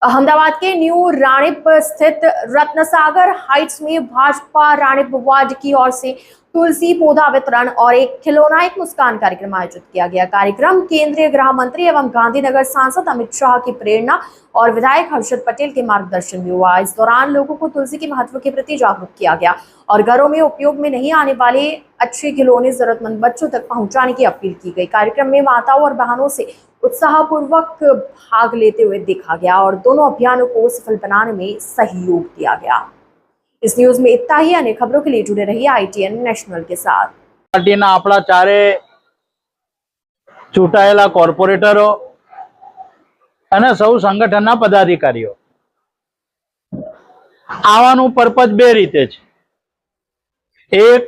अहमदाबाद के न्यू राणीप स्थित रत्नसागर हाइट्स में भाजपा राणीप वार्ड की ओर से तुलसी पौधा वितरण और एक खिलौना एक मुस्कान कार्यक्रम आयोजित किया गया। कार्यक्रम केंद्रीय गृह मंत्री एवं गांधीनगर सांसद अमित शाह की प्रेरणा और विधायक हर्षद पटेल के मार्गदर्शन में हुआ। इस दौरान लोगों को तुलसी के महत्व के प्रति जागरूक किया गया और घरों में उपयोग में नहीं आने वाले अच्छे खिलौने जरूरतमंद बच्चों तक पहुंचाने की अपील की गई। कार्यक्रम में माताओं और बहनों से उत्साहपूर्वक भाग लेते हुए देखा गया और दोनों अभियानों को सफल बनाने में सहयोग दिया गया। इस न्यूज में इतना ही। अन्य खबरों के लिए जुड़े रहिए ITN नेशनल के साथ। पार्टीना आपड़ा चारे चूंटायेला कोर्पोरेटरो अने सौ संगठनना पदाधिकारीओ आवानुं पर्पज बे रीते छे। एक,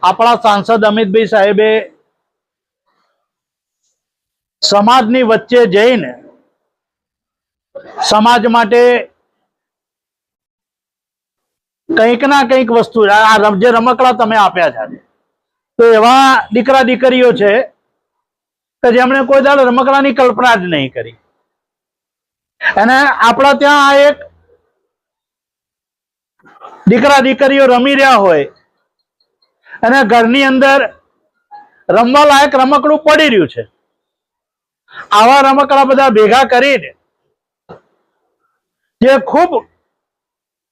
आपड़ा सांसद अमितभाई साहेबे समाजनी वच्चे जईने समाज माटे कंईक ना कंईक वस्तु जे रमकड़ा तमे आप्या छे तो एवा दीकरा दीकरीओ छे के जेमणे कोई दाड़ रमकड़ानी कल्पना ज नहीं करी अने आपड़ा त्यां आ एक दीकरा दीकरीओ रमी रह्या होय अने घरनी अंदर रमवा लायक रमकड़ुं पड़ी रह्युं छे। आवा रमकड़ा बधा भेगा करीने जे खूब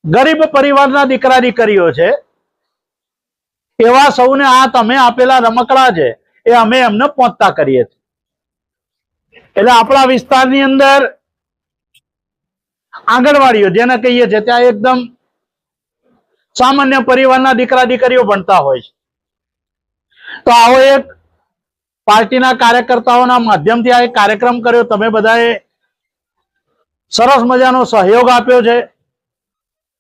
गरीब परिवारना दीकरा दीकरीओ छे एवा सौने आ तमे आपेला रमकड़ा छे ए अमे एમને पહોंचता करीए छे। એટલે આપણા વિસ્તારની અંદર આંગણવાડીઓ જેને કહીએ છે ત્યાં એકદમ સામાન્ય પરિવારના દીકરા દીકરીઓ ભણતા હોય છે। તો આવો એક પાર્ટીના કાર્યકર્તાઓના માધ્યમથી આ એક કાર્યક્રમ કર્યો। તમે બધાએ સરસ મજાનો સહયોગ આપ્યો છે।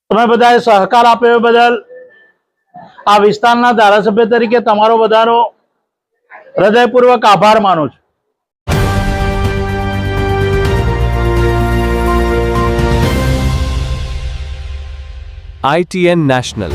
તમે બધાએ સહકાર આપ્યો બદલ આ વિસ્તારના ધારાસભ્ય તરીકે તમારો બધાનો હૃદયપૂર્વક આભાર માનું છું। ITN National